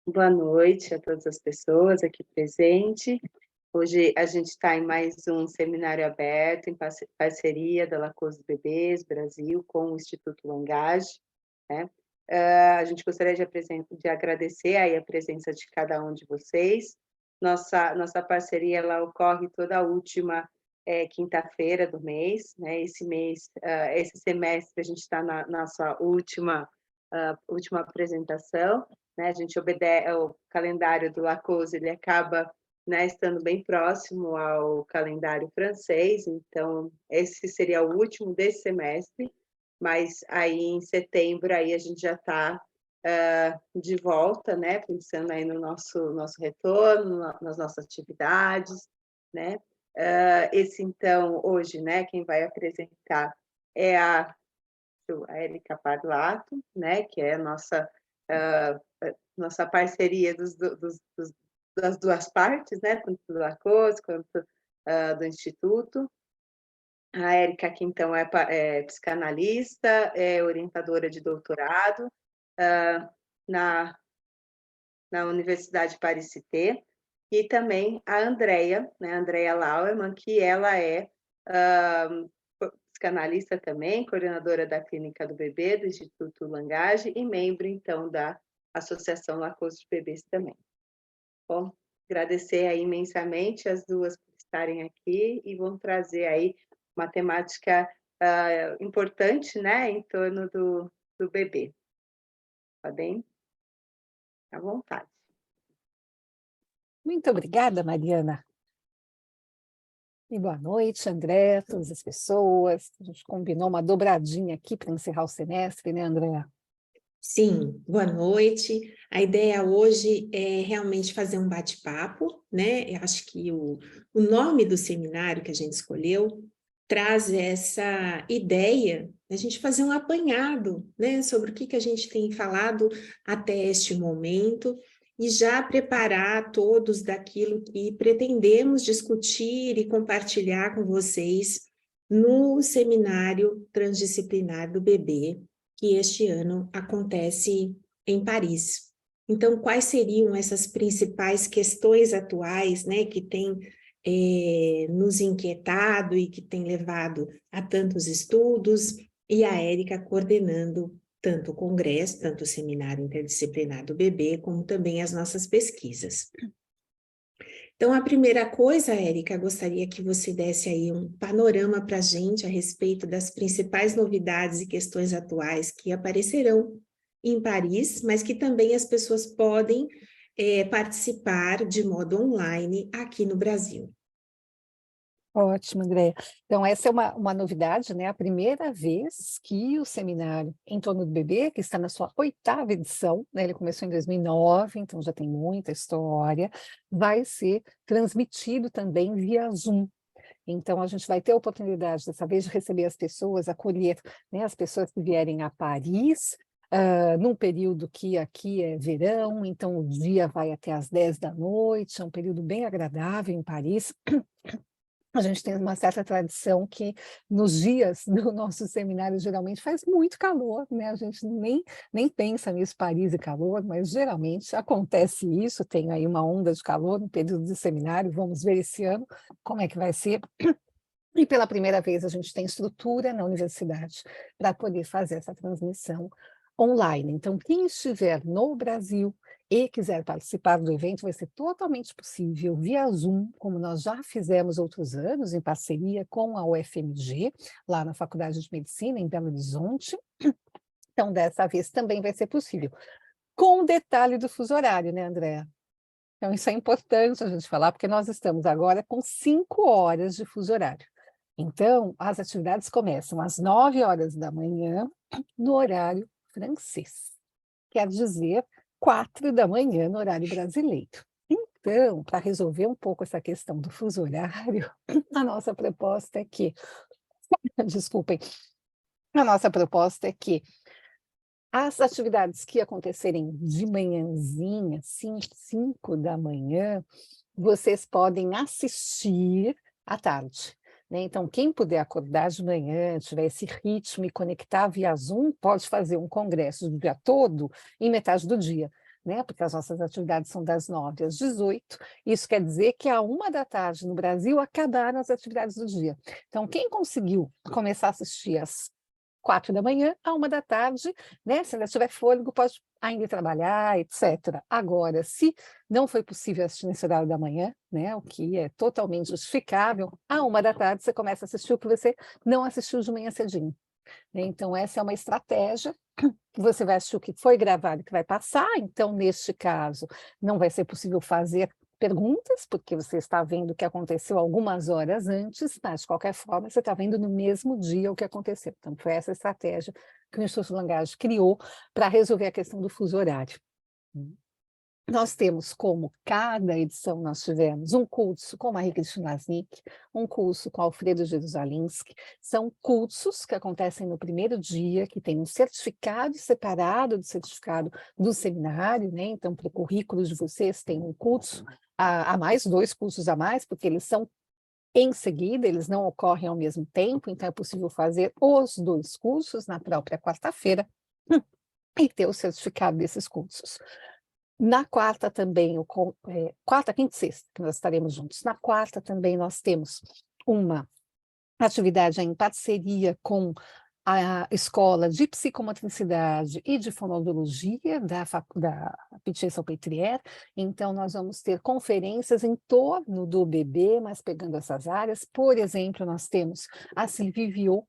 Boa noite a todas as pessoas aqui presentes. Hoje a gente está em mais um seminário aberto, em parceria da Lacoste Bebês Brasil com o Instituto Langage, né? A gente gostaria de agradecer aí a presença de cada um de vocês. Nossa parceria ela ocorre toda a última quinta-feira do mês, né? Esse semestre a gente está na nossa última apresentação, né? A gente obedece o calendário do Lacoste, ele acaba, né, estando bem próximo ao calendário francês, então esse seria o último desse semestre, mas aí em setembro aí a gente já está de volta, né, pensando aí no nosso retorno, nas nossas atividades, né? Esse então hoje, né, quem vai apresentar é a Érica Parlato, né, que é a nossa parceria das duas partes, né, tanto do Lacoste quanto do Instituto. A Érica aqui, então, é psicanalista, é orientadora de doutorado na, na Universidade Paris-Cité, e também a Andrea, né, Andrea Lauermann, que ela é psicanalista também, coordenadora da Clínica do Bebê, do Instituto Langage, e membro, então, da Associação Lacoste Bebês também. Bom, agradecer aí imensamente as duas por estarem aqui e vão trazer aí uma temática importante, né, em torno do bebê. Tá bem? À vontade. Muito obrigada, Mariana. E boa noite, André, todas as pessoas. A gente combinou uma dobradinha aqui para encerrar o semestre, né, André? Sim, boa noite. A ideia hoje é realmente fazer um bate-papo, né? Eu acho que o nome do seminário que a gente escolheu traz essa ideia de a gente fazer um apanhado, né, sobre o que a gente tem falado até este momento e já preparar todos daquilo que pretendemos discutir e compartilhar com vocês no seminário transdisciplinar do bebê, que este ano acontece em Paris. Então, quais seriam essas principais questões atuais, né, que têm nos inquietado e que têm levado a tantos estudos, e a Érica coordenando tanto o congresso, tanto o seminário interdisciplinar do bebê, como também as nossas pesquisas. Então, a primeira coisa, Érica, gostaria que você desse aí um panorama para a gente a respeito das principais novidades e questões atuais que aparecerão em Paris, mas que também as pessoas podem participar de modo online aqui no Brasil. Ótimo, André. Então, essa é uma novidade, né? A primeira vez que o seminário em torno do bebê, que está na sua 8ª edição, né? Ele começou em 2009, então já tem muita história, vai ser transmitido também via Zoom. Então, a gente vai ter a oportunidade, dessa vez, de receber as pessoas, acolher, né, as pessoas que vierem a Paris, num período que aqui é verão, então o dia vai até às 10 da noite, é um período bem agradável em Paris. A gente tem uma certa tradição que nos dias do nosso seminário geralmente faz muito calor, né? A gente nem pensa nisso, Paris e calor, mas geralmente acontece isso, tem aí uma onda de calor no período de seminário, vamos ver esse ano como é que vai ser. E pela primeira vez a gente tem estrutura na universidade para poder fazer essa transmissão online. Então, quem estiver no Brasil e quiser participar do evento, vai ser totalmente possível via Zoom, como nós já fizemos outros anos, em parceria com a UFMG, lá na Faculdade de Medicina, em Belo Horizonte. Então, dessa vez também vai ser possível. Com o detalhe do fuso horário, né, Andréa? Então, isso é importante a gente falar, porque nós estamos agora com 5 horas de fuso horário. Então, as atividades começam às 9 horas da manhã, no horário francês. Quer dizer, 4 da manhã no horário brasileiro. Então, para resolver um pouco essa questão do fuso horário, a nossa proposta é que, desculpem, a nossa proposta é que as atividades que acontecerem de manhãzinha, 5 da manhã, vocês podem assistir à tarde, né? Então, quem puder acordar de manhã, tiver esse ritmo e conectar via Zoom, pode fazer um congresso o dia todo em metade do dia. né? Porque as nossas atividades são das 9 às 18. Isso quer dizer que à 1 da tarde no Brasil acabaram as atividades do dia. Então, quem conseguiu começar a assistir às 4 da manhã, à 1 da tarde, né? Se ainda tiver fôlego, pode ainda ir trabalhar, etc. Agora, se não foi possível assistir nesse horário da manhã, né? O que é totalmente justificável, à 1 da tarde você começa a assistir o que você não assistiu de manhã cedinho, né? Então, essa é uma estratégia. Você vai assistir o que foi gravado e que vai passar, então, neste caso, não vai ser possível fazer perguntas, porque você está vendo o que aconteceu algumas horas antes, mas, de qualquer forma, você está vendo no mesmo dia o que aconteceu. Então, foi essa estratégia que o Instituto Langage criou para resolver a questão do fuso horário. Nós temos, como cada edição nós tivemos, um curso com Marie Christine Lasnik, um curso com Alfredo Jerusalinski. São cursos que acontecem no primeiro dia, que tem um certificado separado do certificado do seminário, né? Então, para o currículo de vocês, tem um curso a mais, 2 cursos a mais, porque eles são em seguida, eles não ocorrem ao mesmo tempo, então é possível fazer os 2 cursos na própria quarta-feira e ter o certificado desses cursos. Na quarta também, quarta, quinta e sexta, que nós estaremos juntos. Na quarta também nós temos uma atividade em parceria com a Escola de Psicomotricidade e de Fonoaudiologia da Pitié-Salpêtrière. Então, nós vamos ter conferências em torno do bebê, mas pegando essas áreas. Por exemplo, nós temos a Sylvie Viau,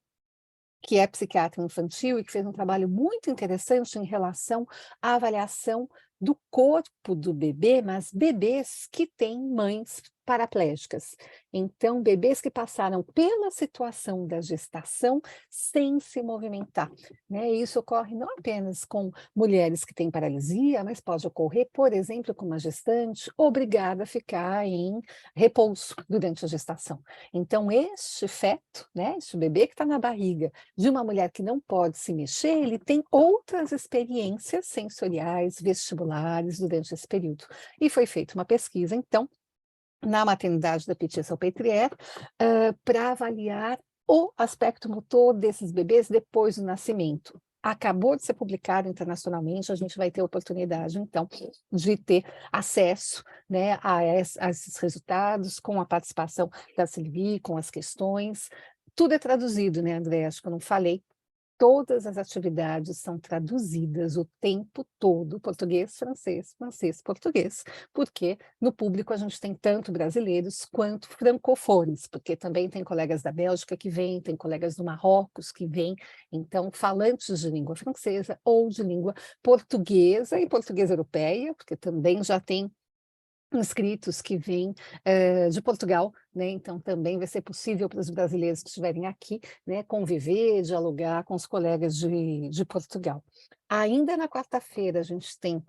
que é psiquiatra infantil e que fez um trabalho muito interessante em relação à avaliação do corpo do bebê, mas bebês que têm mães paraplégicas. Então, bebês que passaram pela situação da gestação sem se movimentar, né? Isso ocorre não apenas com mulheres que têm paralisia, mas pode ocorrer, por exemplo, com uma gestante obrigada a ficar em repouso durante a gestação. Então, este feto, né, este bebê que está na barriga de uma mulher que não pode se mexer, ele tem outras experiências sensoriais, vestibulares durante esse período. E foi feita uma pesquisa, então, na maternidade da Pitié-Salpêtrière, para avaliar o aspecto motor desses bebês depois do nascimento. Acabou de ser publicado internacionalmente, a gente vai ter a oportunidade, então, de ter acesso, né, a esses resultados, com a participação da Sylvie, com as questões. Tudo é traduzido, né, André? Acho que eu não falei. Todas as atividades são traduzidas o tempo todo, português, francês, francês, português, porque no público a gente tem tanto brasileiros quanto francofones, porque também tem colegas da Bélgica que vêm, tem colegas do Marrocos que vêm, então falantes de língua francesa ou de língua portuguesa e portuguesa europeia, porque também já tem inscritos que vêm de Portugal, né? Então também vai ser possível para os brasileiros que estiverem aqui, né, conviver, dialogar com os colegas de Portugal. Ainda na quarta-feira a gente tem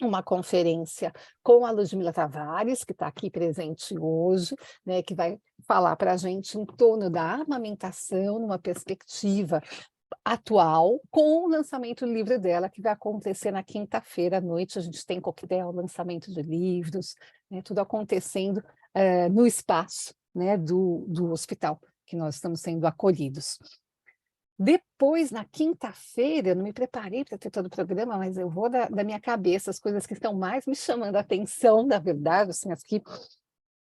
uma conferência com a Ludmila Tavares, que está aqui presente hoje, né, que vai falar para a gente em torno da amamentação, numa perspectiva atual, com o lançamento do livro dela, que vai acontecer na quinta-feira à noite. A gente tem coquetel, lançamento de livros, né, tudo acontecendo no espaço, né, do hospital, que nós estamos sendo acolhidos. Depois, na quinta-feira, eu não me preparei para ter todo o programa, mas eu vou da minha cabeça, as coisas que estão mais me chamando a atenção, na verdade, assim, as que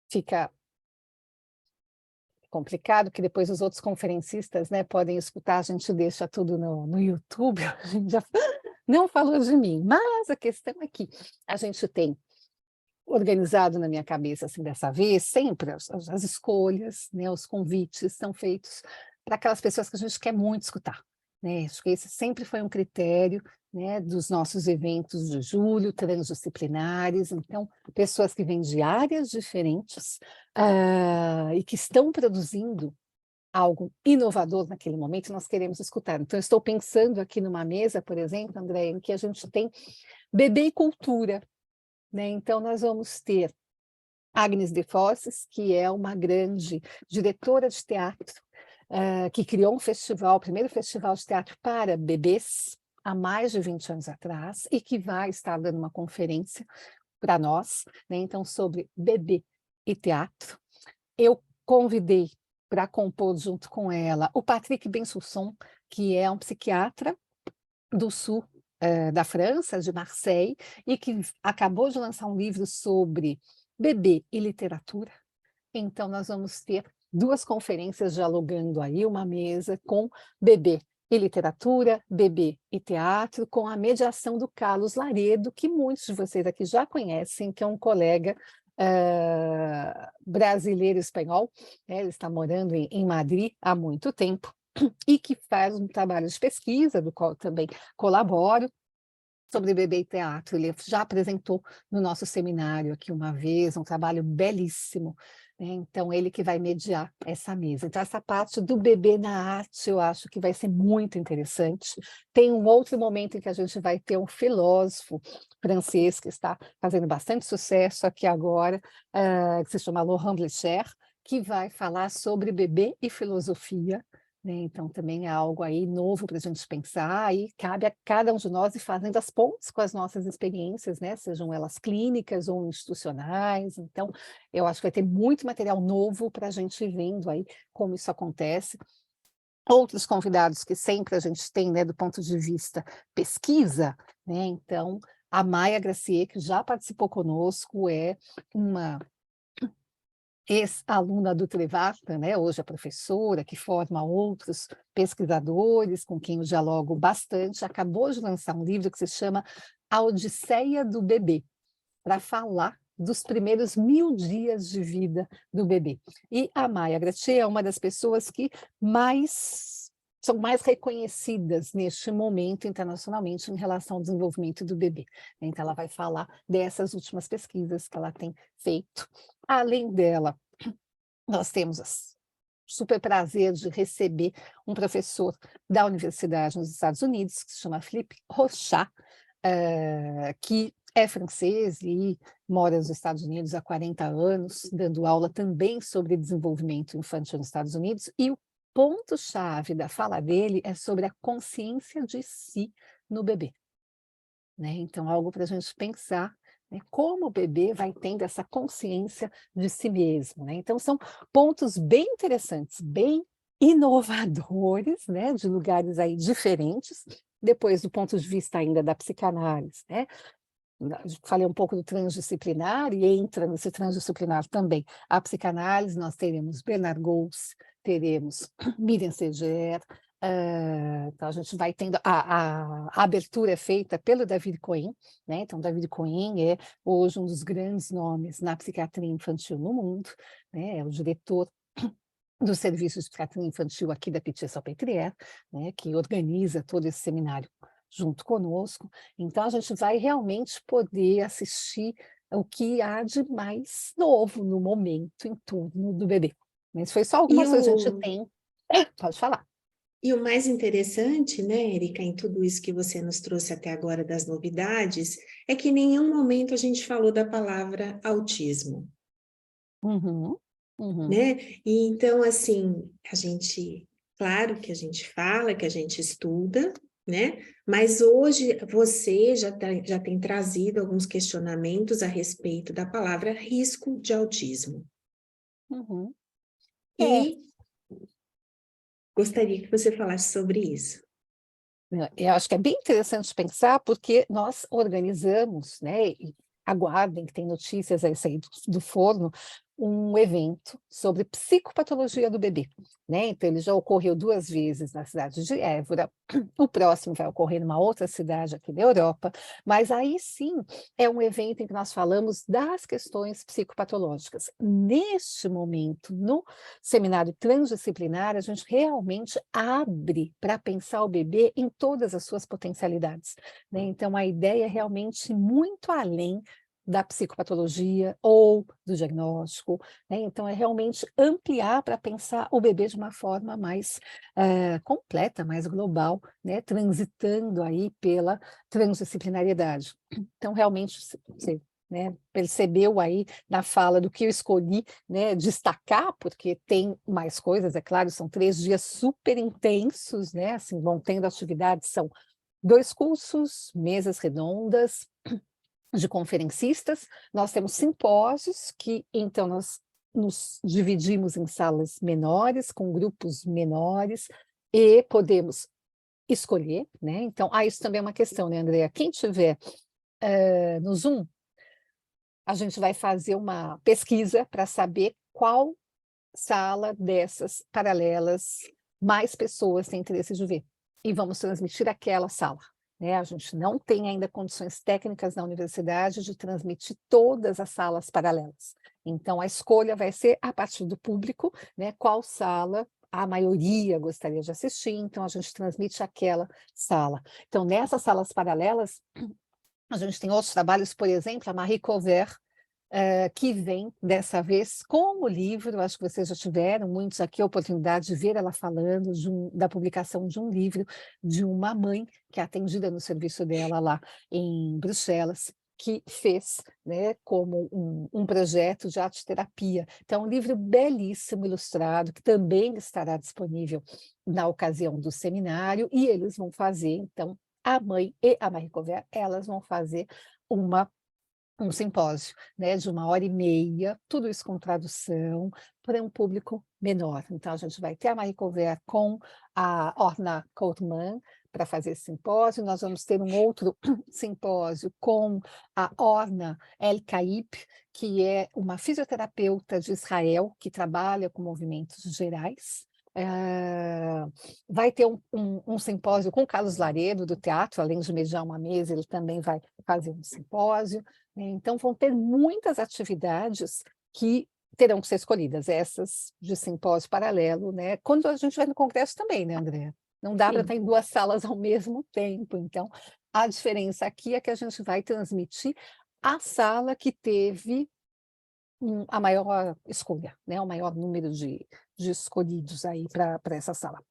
fica complicado, que depois os outros conferencistas, né, podem escutar, a gente deixa tudo no YouTube, a gente já não falou de mim, mas a questão é que a gente tem organizado na minha cabeça, assim, dessa vez, sempre as escolhas, né, os convites são feitos para aquelas pessoas que a gente quer muito escutar, né, acho que esse sempre foi um critério, né, dos nossos eventos de julho, transdisciplinares, então, pessoas que vêm de áreas diferentes, e que estão produzindo algo inovador naquele momento, nós queremos escutar. Então, eu estou pensando aqui numa mesa, por exemplo, André, em que a gente tem bebê e cultura, né? Então, nós vamos ter Agnes de Fosses, que é uma grande diretora de teatro, que criou um festival, o primeiro festival de teatro para bebês, há mais de 20 anos atrás, e que vai estar dando uma conferência para nós, né? Então, sobre bebê e teatro. Eu convidei para compor junto com ela o Patrick Bensousson, que é um psiquiatra do Sul, da França, de Marseille, e que acabou de lançar um livro sobre bebê e literatura. Então, nós vamos ter 2 conferências dialogando aí, uma mesa com bebê e literatura, bebê e teatro, com a mediação do Carlos Laredo, que muitos de vocês aqui já conhecem, que é um colega brasileiro-espanhol, né, ele está morando em Madrid há muito tempo, e que faz um trabalho de pesquisa, do qual eu também colaboro, sobre bebê e teatro. Ele já apresentou no nosso seminário aqui uma vez, um trabalho belíssimo, né, então ele que vai mediar essa mesa. Então essa parte do bebê na arte eu acho que vai ser muito interessante. Tem um outro momento em que a gente vai ter um filósofo francês que está fazendo bastante sucesso aqui agora, que se chama Laurent Blecher, que vai falar sobre bebê e filosofia, né, então também é algo aí novo para a gente pensar, e cabe a cada um de nós ir fazendo as pontes com as nossas experiências, né, sejam elas clínicas ou institucionais. Então eu acho que vai ter muito material novo para a gente ir vendo aí como isso acontece. Outros convidados que sempre a gente tem, né, do ponto de vista pesquisa, né, então a Maia Gracier, que já participou conosco, é uma ex-aluna do Trevata, né, hoje é professora, que forma outros pesquisadores, com quem eu dialogo bastante, acabou de lançar um livro que se chama A Odisseia do Bebê, para falar dos primeiros 1000 dias de vida do bebê. E a Maia Gracier é uma das pessoas que são mais reconhecidas neste momento internacionalmente em relação ao desenvolvimento do bebê. Então ela vai falar dessas últimas pesquisas que ela tem feito. Além dela, nós temos o super prazer de receber um professor da universidade nos Estados Unidos, que se chama Philippe Rochat, que é francês e mora nos Estados Unidos há 40 anos, dando aula também sobre desenvolvimento infantil nos Estados Unidos, e o ponto-chave da fala dele é sobre a consciência de si no bebê, né? Então, algo para a gente pensar, né, como o bebê vai tendo essa consciência de si mesmo, né? Então, são pontos bem interessantes, bem inovadores, né, de lugares aí diferentes. Depois, do ponto de vista ainda da psicanálise, né? Falei um pouco do transdisciplinar, e entra nesse transdisciplinar também a psicanálise. Nós teremos Bernard Goetz, teremos Miriam Seger, então a gente vai tendo, a abertura é feita pelo David Cohen, né? Então David Cohen é hoje um dos grandes nomes na psiquiatria infantil no mundo, né? É o diretor do Serviço de Psiquiatria Infantil aqui da Pitié-Salpêtrière, né, que organiza todo esse seminário junto conosco. Então a gente vai realmente poder assistir o que há de mais novo no momento em torno do bebê. Mas foi só E algumas coisas que a gente tem. Pode falar. E o mais interessante, né, Erika, em tudo isso que você nos trouxe até agora das novidades, é que em nenhum momento a gente falou da palavra autismo, Uhum, uhum. né? E então, assim, claro que a gente fala, que a gente estuda, né? Mas hoje você já tem trazido alguns questionamentos a respeito da palavra risco de autismo. Uhum. E gostaria que você falasse sobre isso. Eu acho que é bem interessante pensar, porque nós organizamos, né, e aguardem que tem notícias aí sair do forno, um evento sobre psicopatologia do bebê, né? Então ele já ocorreu 2 vezes na cidade de Évora, o próximo vai ocorrer numa outra cidade aqui da Europa, mas aí sim é um evento em que nós falamos das questões psicopatológicas. Neste momento, no seminário transdisciplinar, a gente realmente abre para pensar o bebê em todas as suas potencialidades, né? Então a ideia é realmente muito além da psicopatologia ou do diagnóstico, né? Então é realmente ampliar para pensar o bebê de uma forma mais completa, mais global, né? Transitando aí pela transdisciplinariedade. Então realmente você, né, percebeu aí na fala do que eu escolhi, né, destacar, porque tem mais coisas, é claro, são 3 dias super intensos, né? Assim, vão tendo atividades, são 2 cursos, mesas redondas de conferencistas, nós temos simpósios que, então, nós nos dividimos em salas menores, com grupos menores, e podemos escolher, né? Então, isso também é uma questão, né, Andrea? Quem tiver no Zoom, a gente vai fazer uma pesquisa para saber qual sala dessas paralelas mais pessoas têm interesse de ver. E vamos transmitir aquela sala, né? A gente não tem ainda condições técnicas na universidade de transmitir todas as salas paralelas. Então, a escolha vai ser a partir do público, né? Qual sala a maioria gostaria de assistir, então a gente transmite aquela sala. Então, nessas salas paralelas, a gente tem outros trabalhos, por exemplo, a Marie Covert, que vem dessa vez com o livro, acho que vocês já tiveram, muitos aqui, a oportunidade de ver ela falando da publicação de um livro de uma mãe que é atendida no serviço dela lá em Bruxelas, que fez, né, como um projeto de arte-terapia. Então, um livro belíssimo, ilustrado, que também estará disponível na ocasião do seminário, e eles vão fazer, então, a mãe e a Marie Covert, elas vão fazer um simpósio, né, de 1h30, tudo isso com tradução, para um público menor. Então, a gente vai ter a Marie Covert com a Orna Koutman para fazer esse simpósio, nós vamos ter um outro simpósio com a Orna El-Kaib, que é uma fisioterapeuta de Israel, que trabalha com movimentos gerais. Vai ter um simpósio com o Carlos Laredo, do teatro, além de mediar uma mesa, ele também vai fazer um simpósio. Então, vão ter muitas atividades que terão que ser escolhidas, essas de simpósio paralelo, né? Quando a gente vai no congresso também, né, Andréa? Não dá para estar em 2 salas ao mesmo tempo. Então, a diferença aqui é que a gente vai transmitir a sala que teve a maior escolha, né? O maior número de escolhidos aí para essa sala.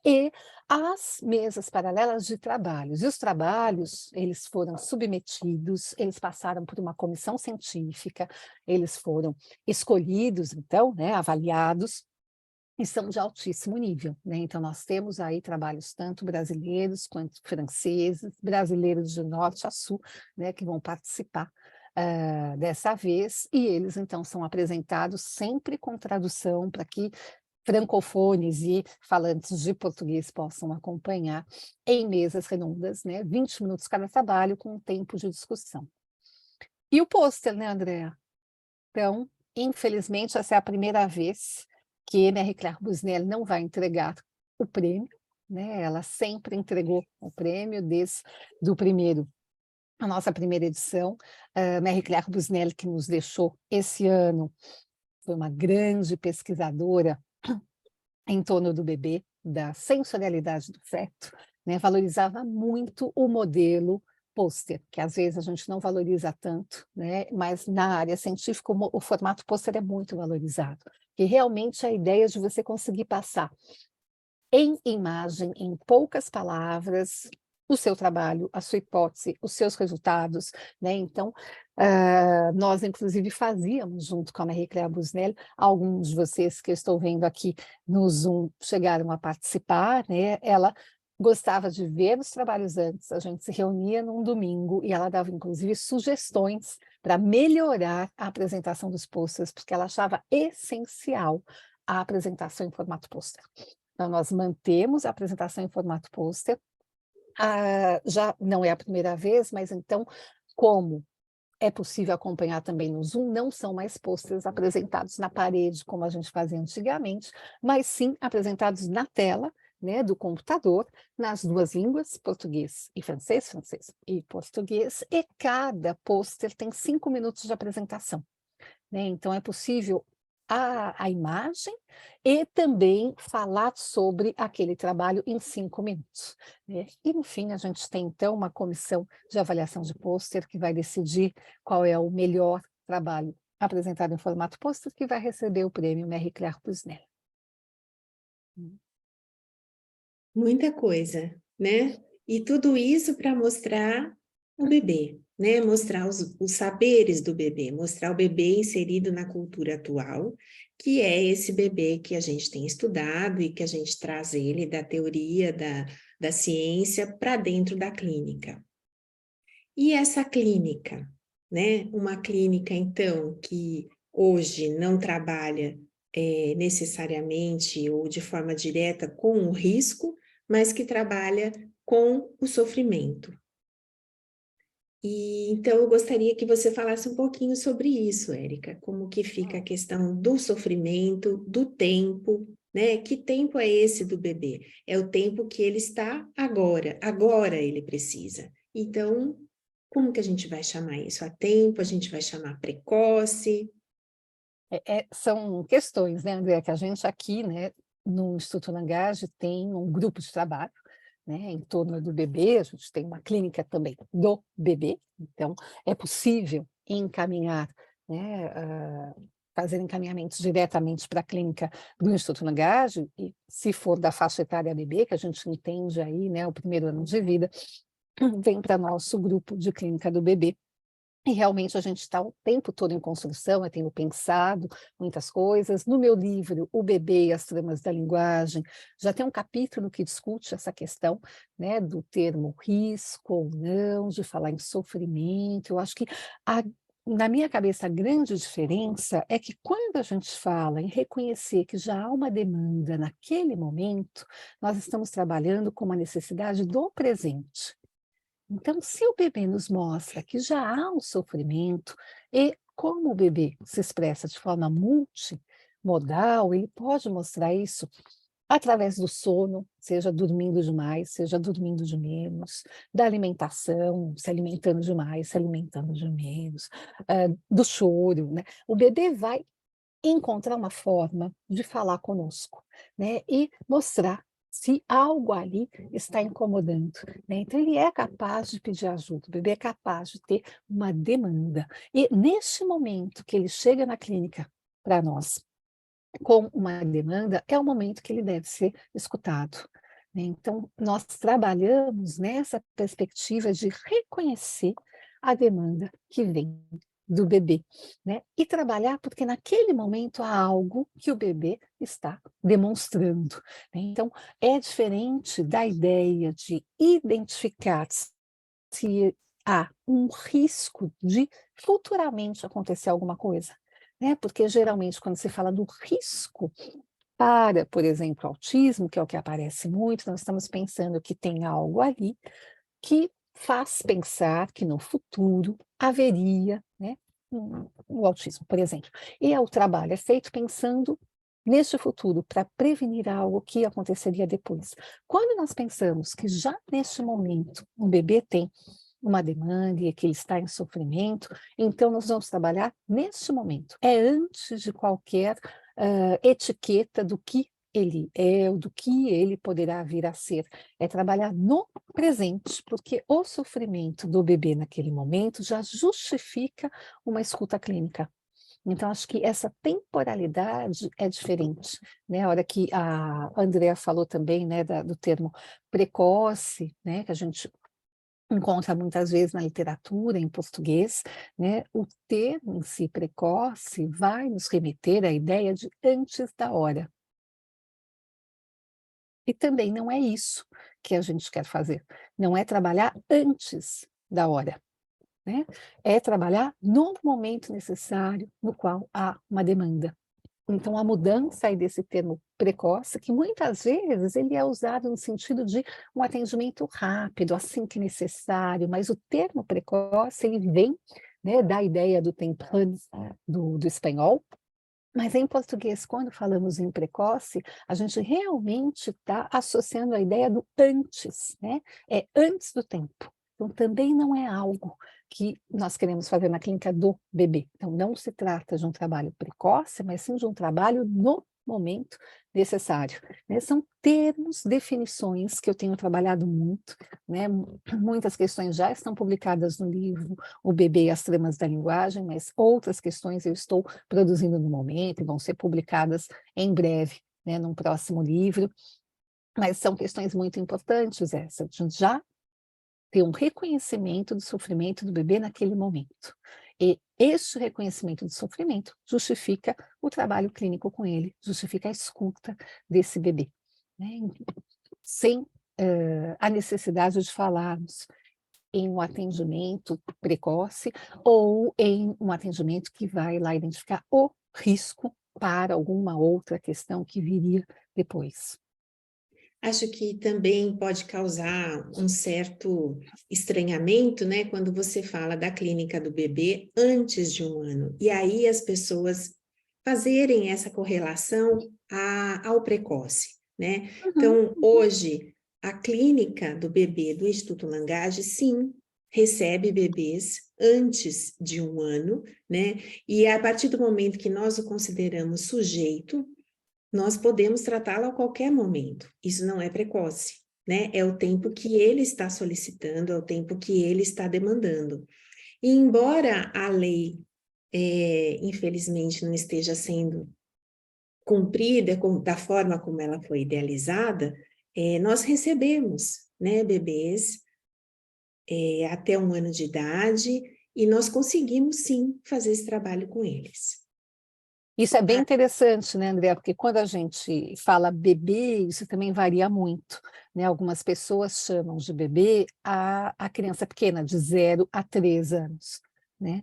E as mesas paralelas de trabalhos. E os trabalhos, eles foram submetidos, eles passaram por uma comissão científica, eles foram escolhidos, então, né, avaliados, e são de altíssimo nível, né? Então, nós temos aí trabalhos tanto brasileiros quanto franceses, brasileiros de norte a sul, né, que vão participar dessa vez, e eles, então, são apresentados sempre com tradução para que francofones e falantes de português possam acompanhar em mesas redondas, né? 20 minutos cada trabalho, com um tempo de discussão. E o pôster, né, Andréa? Então, infelizmente, essa é a primeira vez que Marie Claire Busnel não vai entregar o prêmio, né? Ela sempre entregou o prêmio desde a nossa primeira edição. Marie Claire Busnel, que nos deixou esse ano, foi uma grande pesquisadora em torno do bebê, da sensorialidade do feto, né? Valorizava muito o modelo pôster, que às vezes a gente não valoriza tanto, né? Mas na área científica o formato pôster é muito valorizado, que realmente a ideia de você conseguir passar em imagem, em poucas palavras, o seu trabalho, a sua hipótese, os seus resultados, né? Então, nós inclusive fazíamos junto com a Marie Claire Busnel, alguns de vocês que eu estou vendo aqui no Zoom chegaram a participar, né? Ela gostava de ver os trabalhos antes, a gente se reunia num domingo e ela dava inclusive sugestões para melhorar a apresentação dos posters, porque ela achava essencial a apresentação em formato pôster. Então, nós mantemos a apresentação em formato pôster. Já não é a primeira vez, mas então, como é possível acompanhar também no Zoom, não são mais posters apresentados na parede, como a gente fazia antigamente, mas sim apresentados na tela, né, do computador, nas 2 línguas, português e francês, francês e português, e cada pôster tem 5 minutos de apresentação, né? Então, é possível a imagem e também falar sobre aquele trabalho em 5 minutos, né? E, no fim, a gente tem, então, uma comissão de avaliação de pôster que vai decidir qual é o melhor trabalho apresentado em formato pôster, que vai receber o prêmio Marie Claire Busnel. Muita coisa, né? E tudo isso para mostrar o bebê, né? Mostrar os saberes do bebê, mostrar o bebê inserido na cultura atual, que é esse bebê que a gente tem estudado e que a gente traz ele da teoria, da ciência para dentro da clínica. E essa clínica, né? Uma clínica, então, que hoje não trabalha necessariamente ou de forma direta com o risco, mas que trabalha com o sofrimento. E então eu gostaria que você falasse um pouquinho sobre isso, Érica, como que fica a questão do sofrimento, do tempo, né? Que tempo é esse do bebê? É o tempo que ele está agora ele precisa. Então, como que a gente vai chamar isso? A tempo, a gente vai chamar precoce? São questões, né, André, que a gente aqui, né, no Instituto Langage tem um grupo de trabalho, né, em torno do bebê, a gente tem uma clínica também do bebê, então é possível encaminhar, né, fazer encaminhamentos diretamente para a clínica do Instituto Langage, e se for da faixa etária bebê, que a gente entende aí, né, o primeiro ano de vida, vem para nosso grupo de clínica do bebê. E realmente a gente está o tempo todo em construção, eu tenho pensado muitas coisas. No meu livro, O Bebê e as Tramas da Linguagem, já tem um capítulo que discute essa questão, né, do termo risco ou não, de falar em sofrimento. Eu acho que, na minha cabeça, a grande diferença é que quando a gente fala em reconhecer que já há uma demanda naquele momento, nós estamos trabalhando com uma necessidade do presente. Então, se o bebê nos mostra que já há um sofrimento, e como o bebê se expressa de forma multimodal, ele pode mostrar isso através do sono, seja dormindo demais, seja dormindo de menos, da alimentação, se alimentando demais, se alimentando de menos, do choro, né? O bebê vai encontrar uma forma de falar conosco, né, e mostrar se algo ali está incomodando, né. Então ele é capaz de pedir ajuda, o bebê é capaz de ter uma demanda. E neste momento que ele chega na clínica para nós com uma demanda, é o momento que ele deve ser escutado, né. Então nós trabalhamos nessa perspectiva de reconhecer a demanda que vem do bebê, né, e trabalhar porque naquele momento há algo que o bebê está demonstrando, né. Então é diferente da ideia de identificar se há um risco de futuramente acontecer alguma coisa, né, porque geralmente quando se fala do risco para, por exemplo, autismo, que é o que aparece muito, nós estamos pensando que tem algo ali que faz pensar que no futuro haveria, né, o autismo, por exemplo. E o trabalho é feito pensando neste futuro, para prevenir algo que aconteceria depois. Quando nós pensamos que já neste momento um bebê tem uma demanda e que ele está em sofrimento, então nós vamos trabalhar neste momento. É antes de qualquer etiqueta do que ele é ou do que ele poderá vir a ser. É trabalhar no presente, porque o sofrimento do bebê naquele momento já justifica uma escuta clínica. Então, acho que essa temporalidade é diferente, né? A hora que a Andrea falou também, né, do termo precoce, né, que a gente encontra muitas vezes na literatura em português, né? O termo em si, precoce, vai nos remeter à ideia de antes da hora. E também não é isso que a gente quer fazer, não é trabalhar antes da hora, né, é trabalhar no momento necessário no qual há uma demanda. Então a mudança aí desse termo precoce, que muitas vezes ele é usado no sentido de um atendimento rápido, assim que necessário, mas o termo precoce ele vem, né, da ideia do temprano, do espanhol, mas em português, quando falamos em precoce, a gente realmente está associando a ideia do antes, né? É antes do tempo. Então, também não é algo que nós queremos fazer na clínica do bebê. Então, não se trata de um trabalho precoce, mas sim de um trabalho no momento necessário, né? São termos, definições que eu tenho trabalhado muito, né? Muitas questões já estão publicadas no livro O Bebê e as Tramas da Linguagem, mas outras questões eu estou produzindo no momento e vão ser publicadas em breve, né, num próximo livro. Mas são questões muito importantes essa, de já ter um reconhecimento do sofrimento do bebê naquele momento. E este reconhecimento do sofrimento justifica o trabalho clínico com ele, justifica a escuta desse bebê, né? Sem a necessidade de falarmos em um atendimento precoce ou em um atendimento que vai lá identificar o risco para alguma outra questão que viria depois. Acho que também pode causar um certo estranhamento, né, quando você fala da clínica do bebê antes de 1 ano. E aí as pessoas fazerem essa correlação ao precoce, né? Então, hoje, a clínica do bebê do Instituto Langage, sim, recebe bebês antes de 1 ano, né? E a partir do momento que nós o consideramos sujeito, nós podemos tratá-lo a qualquer momento. Isso não é precoce, né? É o tempo que ele está solicitando, é o tempo que ele está demandando. E embora a lei, infelizmente, não esteja sendo cumprida da forma como ela foi idealizada, nós recebemos, né, bebês até 1 ano de idade, e nós conseguimos, sim, fazer esse trabalho com eles. Isso é bem interessante, né, André? Porque quando a gente fala bebê, isso também varia muito, né? Algumas pessoas chamam de bebê a criança pequena, de 0 a 3 anos, né?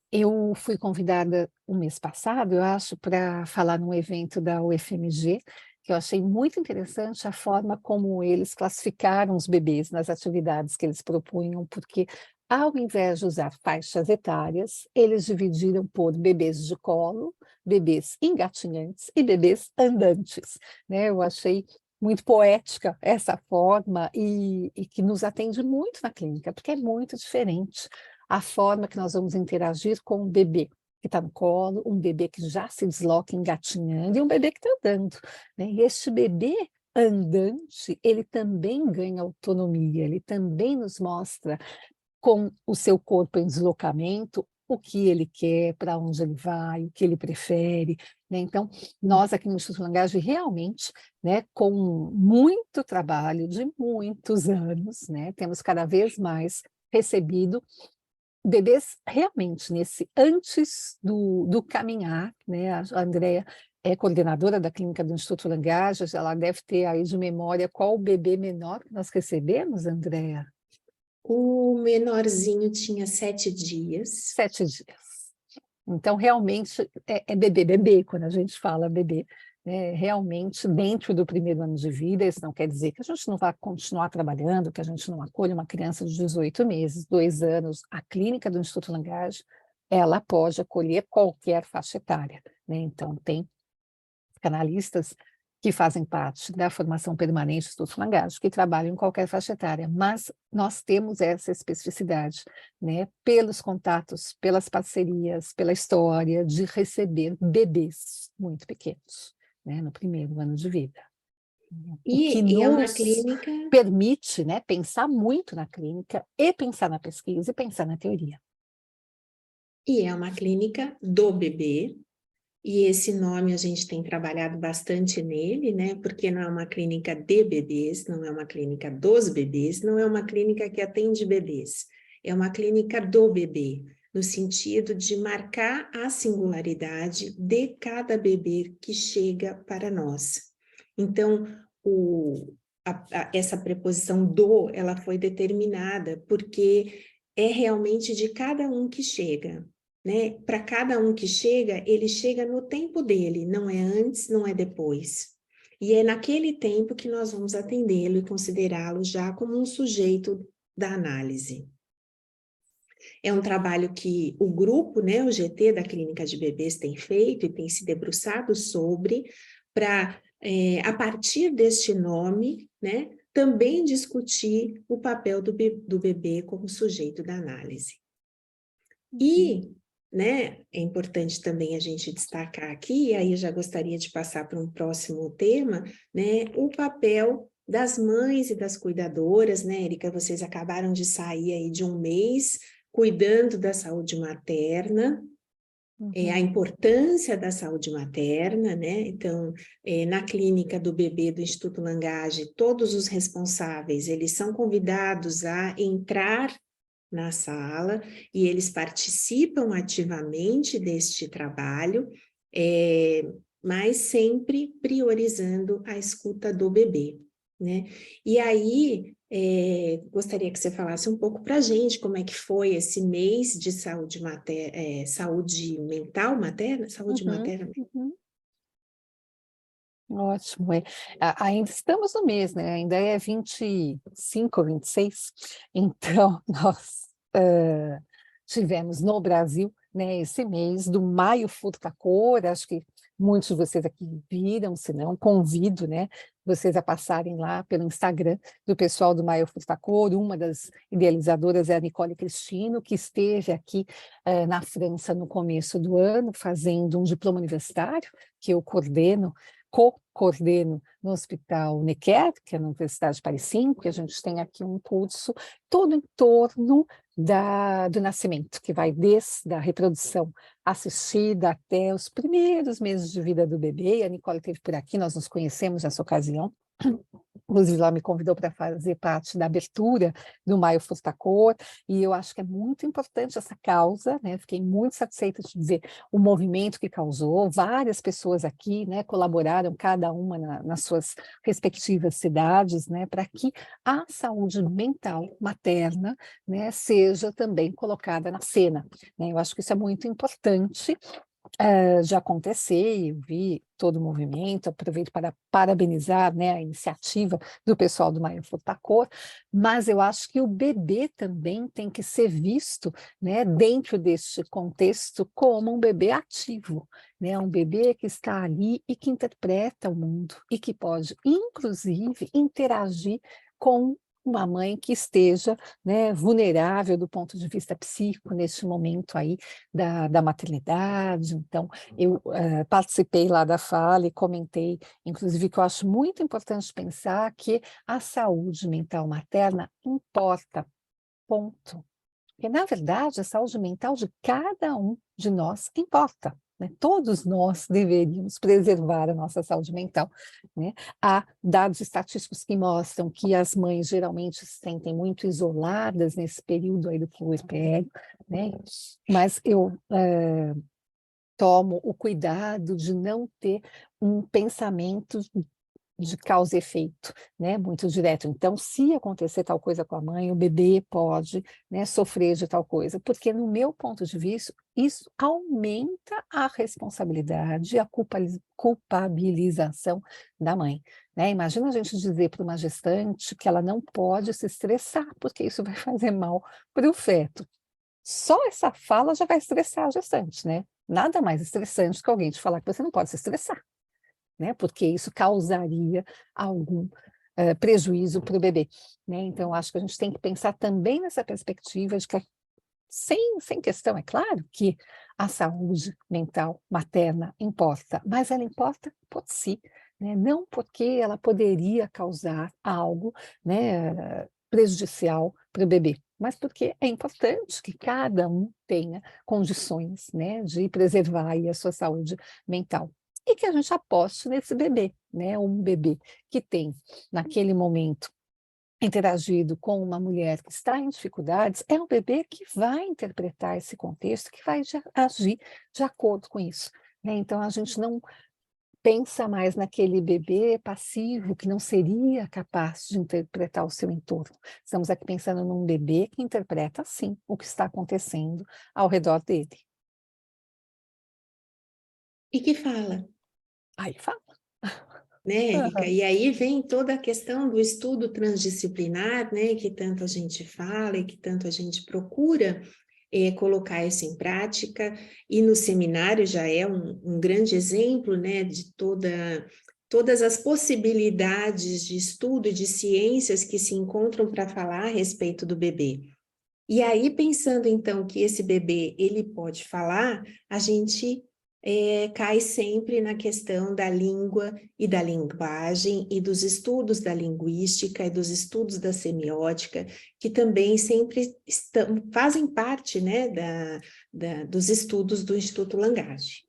Eu fui convidada o mês passado, eu acho, para falar num evento da UFMG, que eu achei muito interessante a forma como eles classificaram os bebês nas atividades que eles propunham, porque ao invés de usar faixas etárias, eles dividiram por bebês de colo, bebês engatinhantes e bebês andantes, né? Eu achei muito poética essa forma e que nos atende muito na clínica, porque é muito diferente a forma que nós vamos interagir com um bebê que está no colo, um bebê que já se desloca engatinhando e um bebê que está andando, né? E este bebê andante, ele também ganha autonomia, ele também nos mostra com o seu corpo em deslocamento, o que ele quer, para onde ele vai, o que ele prefere, né? Então, nós aqui no Instituto Langage realmente, né, com muito trabalho de muitos anos, né, temos cada vez mais recebido bebês realmente nesse antes do caminhar, né, a Andréa é coordenadora da clínica do Instituto Langage, ela deve ter aí de memória qual o bebê menor que nós recebemos, Andréa? O menorzinho tinha 7 dias. 7 dias. Então, realmente, é bebê, quando a gente fala bebê, né, realmente dentro do primeiro ano de vida, isso não quer dizer que a gente não vai continuar trabalhando, que a gente não acolhe uma criança de 18 meses, 2 anos. A clínica do Instituto Langage, ela pode acolher qualquer faixa etária, né? Então, tem canalistas que fazem parte da formação permanente do Instituto Langage, que trabalham em qualquer faixa etária, mas nós temos essa especificidade, né, pelos contatos, pelas parcerias, pela história de receber bebês muito pequenos, né, no primeiro ano de vida. O que E é uma nos clínica... permite, né, pensar muito na clínica e pensar na pesquisa e pensar na teoria. E é uma clínica do bebê, e esse nome a gente tem trabalhado bastante nele, né? Porque não é uma clínica de bebês, não é uma clínica dos bebês, não é uma clínica que atende bebês, é uma clínica do bebê, no sentido de marcar a singularidade de cada bebê que chega para nós. Então, essa preposição do, ela foi determinada porque é realmente de cada um que chega, né? Para cada um que chega, ele chega no tempo dele, não é antes, não é depois. E é naquele tempo que nós vamos atendê-lo e considerá-lo já como um sujeito da análise. É um trabalho que o grupo, né, o GT da Clínica de Bebês tem feito e tem se debruçado sobre, para, a partir deste nome, né, também discutir o papel do bebê como sujeito da análise. E, né, é importante também a gente destacar aqui, e aí eu já gostaria de passar para um próximo tema, né, o papel das mães e das cuidadoras, né, Érica, vocês acabaram de sair aí de 1 mês cuidando da saúde materna, a importância da saúde materna, né, então, na clínica do bebê do Instituto Langage, todos os responsáveis, eles são convidados a entrar na sala, e eles participam ativamente deste trabalho, mas sempre priorizando a escuta do bebê, né? E aí, gostaria que você falasse um pouco para a gente como é que foi esse mês de saúde mental materna? Saúde materna? Ótimo, ainda estamos no mês, né? Ainda é 25 ou 26, então nós tivemos no Brasil, né, esse mês do Maio Furta-Cor. Acho que muitos de vocês aqui viram, se não, convido, né, vocês a passarem lá pelo Instagram do pessoal do Maio Furta-Cor. Uma das idealizadoras é a Nicole Cristino, que esteve aqui na França no começo do ano, fazendo um diploma universitário, que eu co-coordeno no Hospital Necker, que é na Universidade de Paris 5, que a gente tem aqui um curso todo em torno do nascimento, que vai desde a reprodução assistida até os primeiros meses de vida do bebê. E a Nicole esteve por aqui, nós nos conhecemos nessa ocasião. Inclusive, ela me convidou para fazer parte da abertura do Maio Furta-Cor, e eu acho que é muito importante essa causa, né? Fiquei muito satisfeita de ver o movimento que causou. Várias pessoas aqui, né, colaboraram, cada uma nas suas respectivas cidades, né, para que a saúde mental materna, né, seja também colocada na cena, né? Eu acho que isso é muito importante de acontecer. Eu vi todo o movimento, aproveito para parabenizar, né, a iniciativa do pessoal do Maio Furta-Cor, mas eu acho que o bebê também tem que ser visto, né, dentro deste contexto como um bebê ativo, né, um bebê que está ali e que interpreta o mundo e que pode, inclusive, interagir com uma mãe que esteja, né, vulnerável do ponto de vista psíquico neste momento aí da maternidade. Então, eu participei lá da fala e comentei, inclusive, que eu acho muito importante pensar que a saúde mental materna importa, ponto. Porque, na verdade, a saúde mental de cada um de nós importa, né? Todos nós deveríamos preservar a nossa saúde mental, né? Há dados estatísticos que mostram que as mães geralmente se sentem muito isoladas nesse período aí do puerpério, né? Mas eu tomo o cuidado de não ter um pensamento de causa e efeito, né, muito direto. Então, se acontecer tal coisa com a mãe, o bebê pode, né, sofrer de tal coisa, porque no meu ponto de vista, isso aumenta a responsabilidade e a culpabilização da mãe, né? Imagina a gente dizer para uma gestante que ela não pode se estressar, porque isso vai fazer mal para o feto. Só essa fala já vai estressar a gestante, né? Nada mais estressante que alguém te falar que você não pode se estressar, né? Porque isso causaria algum prejuízo para o bebê, né? Então, acho que a gente tem que pensar também nessa perspectiva de que, sem questão, é claro que a saúde mental materna importa, mas ela importa por si, né? Não porque ela poderia causar algo, né, prejudicial para o bebê, mas porque é importante que cada um tenha condições, né, de preservar aí a sua saúde mental. E que a gente aposte nesse bebê, né? Um bebê que tem, naquele momento, interagido com uma mulher que está em dificuldades, é um bebê que vai interpretar esse contexto, que vai agir de acordo com isso, né? Então, a gente não pensa mais naquele bebê passivo que não seria capaz de interpretar o seu entorno. Estamos aqui pensando num bebê que interpreta, sim, o que está acontecendo ao redor dele. E que fala, Aí fala. né, Érica? E aí vem toda a questão do estudo transdisciplinar, né, que tanto a gente fala e que tanto a gente procura colocar isso em prática, e no seminário já é um grande exemplo, né, de todas as possibilidades de estudo e de ciências que se encontram para falar a respeito do bebê. E aí, pensando então que esse bebê, ele pode falar, a gente cai sempre na questão da língua e da linguagem e dos estudos da linguística e dos estudos da semiótica, que também sempre fazem parte, né, dos estudos do Instituto Langage.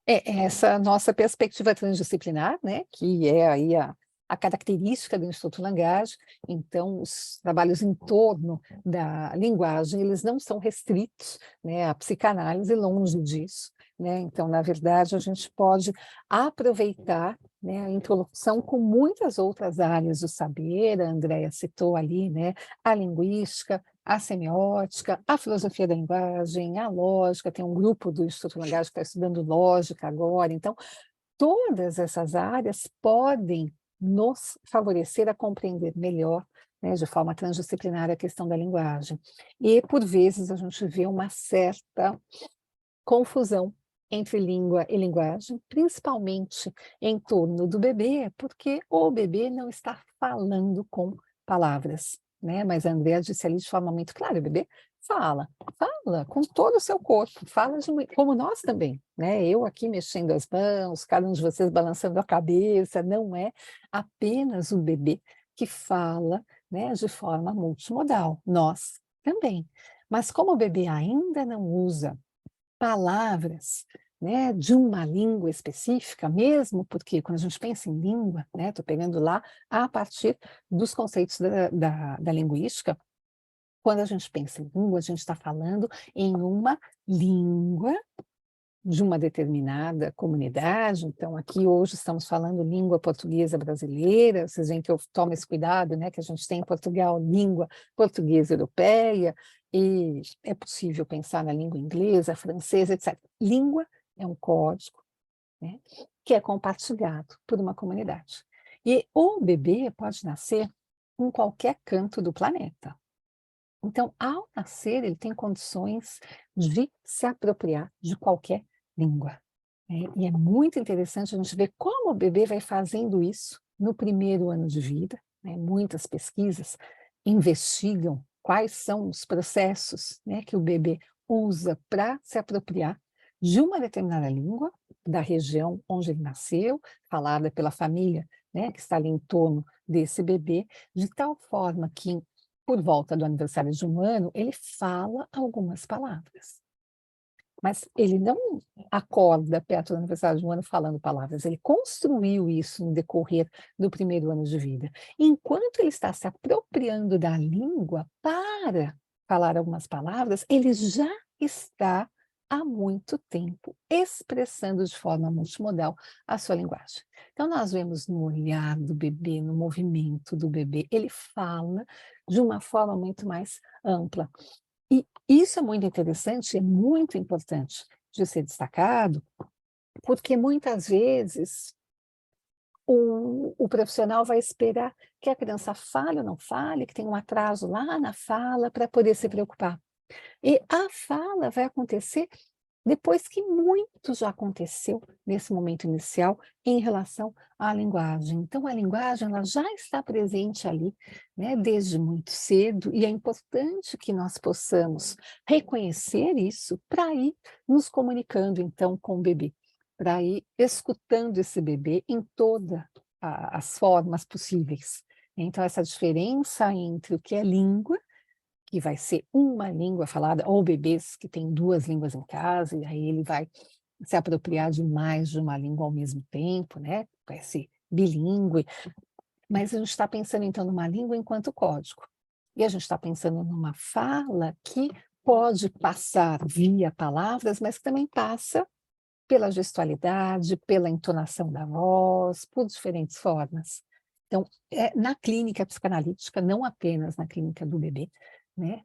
Essa nossa perspectiva transdisciplinar, né, que é aí a característica do Instituto Langage. Então, os trabalhos em torno da linguagem, eles não são restritos, né, à psicanálise, longe disso, né? Então, na verdade, a gente pode aproveitar, né, a introdução com muitas outras áreas do saber. A Andrea citou ali, né, a linguística, a semiótica, a filosofia da linguagem, a lógica. Tem um grupo do Instituto Langage que está estudando lógica agora. Então, todas essas áreas podem nos favorecer a compreender melhor, né, de forma transdisciplinar a questão da linguagem. E, por vezes, a gente vê uma certa confusão entre língua e linguagem, principalmente em torno do bebê, porque o bebê não está falando com palavras, né? Mas a Andrea disse ali de forma muito clara, o bebê fala com todo o seu corpo, fala como nós também, né? Eu aqui mexendo as mãos, cada um de vocês balançando a cabeça, não é apenas o bebê que fala, né, de forma multimodal, nós também. Mas como o bebê ainda não usa palavras, né, de uma língua específica, mesmo porque quando a gente pensa em língua, né, estou pegando lá a partir dos conceitos da linguística, quando a gente pensa em língua, a gente está falando em uma língua de uma determinada comunidade. Então, aqui hoje estamos falando língua portuguesa brasileira, vocês veem que eu tomo esse cuidado, né, que a gente tem em Portugal língua portuguesa europeia, e é possível pensar na língua inglesa, francesa, etc. Língua é um código, né, que é compartilhado por uma comunidade. E o bebê pode nascer em qualquer canto do planeta. Então, ao nascer, ele tem condições de se apropriar de qualquer língua, né? E é muito interessante a gente ver como o bebê vai fazendo isso no primeiro ano de vida, né? Muitas pesquisas investigam quais são os processos, né, que o bebê usa para se apropriar de uma determinada língua, da região onde ele nasceu, falada pela família, né, que está ali em torno desse bebê, de tal forma que por volta do aniversário de 1 ano, ele fala algumas palavras. Mas ele não acorda perto do aniversário de 1 ano falando palavras, ele construiu isso no decorrer do primeiro ano de vida. Enquanto ele está se apropriando da língua para falar algumas palavras, ele já está há muito tempo expressando de forma multimodal a sua linguagem. Então, nós vemos no olhar do bebê, no movimento do bebê, ele fala de uma forma muito mais ampla. E isso é muito interessante, é muito importante de ser destacado, porque muitas vezes o profissional vai esperar que a criança fale ou não fale, que tem um atraso lá na fala para poder se preocupar. E a fala vai acontecer depois que muito já aconteceu nesse momento inicial em relação à linguagem. Então, a linguagem ela já está presente ali, né, desde muito cedo, e é importante que nós possamos reconhecer isso para ir nos comunicando, então, com o bebê, para ir escutando esse bebê em todas as formas possíveis. Então, essa diferença entre o que é língua, que vai ser uma língua falada, ou bebês que têm 2 línguas em casa, e aí ele vai se apropriar de mais de uma língua ao mesmo tempo, né? Vai ser bilíngue, mas a gente está pensando então numa língua enquanto código. E a gente está pensando numa fala que pode passar via palavras, mas que também passa pela gestualidade, pela entonação da voz, por diferentes formas. Então, na clínica psicanalítica, não apenas na clínica do bebê, né?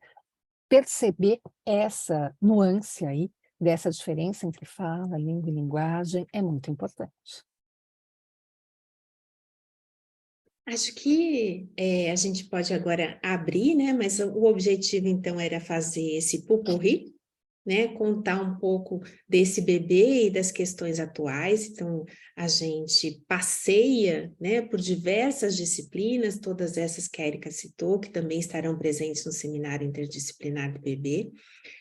Perceber essa nuance aí, dessa diferença entre fala, língua e linguagem, é muito importante. Acho que a gente pode agora abrir, né? Mas o objetivo, então, era fazer esse pupurri, né? Contar um pouco desse bebê e das questões atuais. Então, a gente passeia, né, por diversas disciplinas, todas essas que a Erika citou, que também estarão presentes no seminário interdisciplinar do bebê,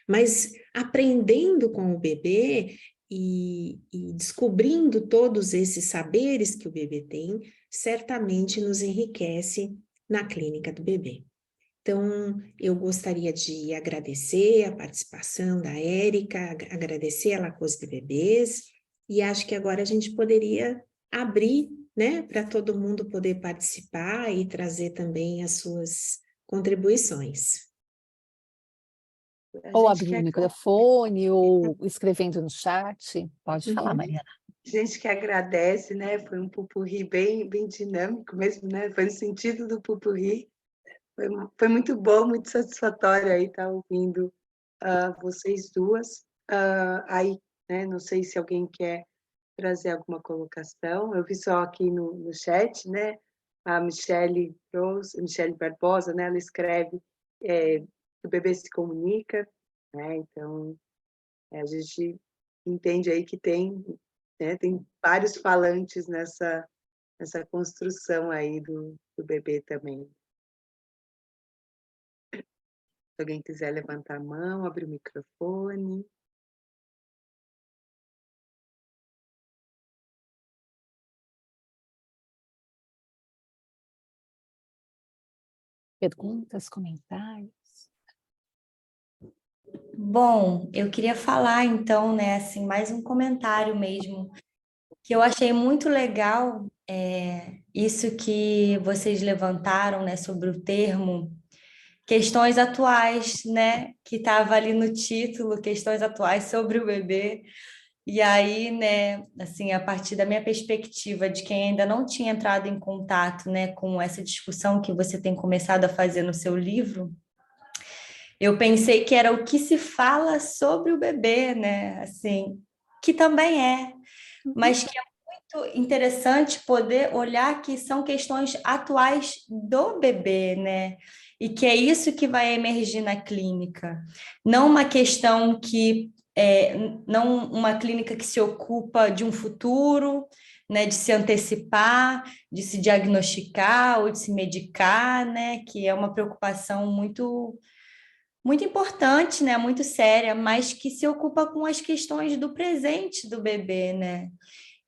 mas aprendendo com o bebê e descobrindo todos esses saberes que o bebê tem, certamente nos enriquece na clínica do bebê. Então, eu gostaria de agradecer a participação da Erika, agradecer a Lacose de Bebês, e acho que agora a gente poderia abrir, né, para todo mundo poder participar e trazer também as suas contribuições. Ou abrindo o microfone, ou escrevendo no chat. Pode falar, Mariana. A gente que agradece, né? Foi um pupurri bem dinâmico mesmo, né? Foi no sentido do pupurri. Foi muito bom, muito satisfatório aí estar ouvindo vocês duas. Aí, né? Não sei se alguém quer trazer alguma colocação. Eu vi só aqui no chat, né? A Michele Barbosa, né? Ela escreve que o bebê se comunica, né? Então, a gente entende aí que tem, né? Tem vários falantes nessa construção aí do bebê também. Se alguém quiser levantar a mão, abrir o microfone. Perguntas, comentários? Bom, eu queria falar então, né, assim, mais um comentário mesmo, que eu achei muito legal, isso que vocês levantaram, né, sobre o termo questões atuais, né, que estava ali no título, questões atuais sobre o bebê. E aí, né, assim, a partir da minha perspectiva de quem ainda não tinha entrado em contato, né, com essa discussão que você tem começado a fazer no seu livro, eu pensei que era o que se fala sobre o bebê, né, assim, que também é, mas que é muito interessante poder olhar que são questões atuais do bebê, né? E que é isso que vai emergir na clínica. Não uma questão que não uma clínica que se ocupa de um futuro, né, de se antecipar, de se diagnosticar ou de se medicar, né, que é uma preocupação muito importante, né, muito séria, mas que se ocupa com as questões do presente do bebê, né?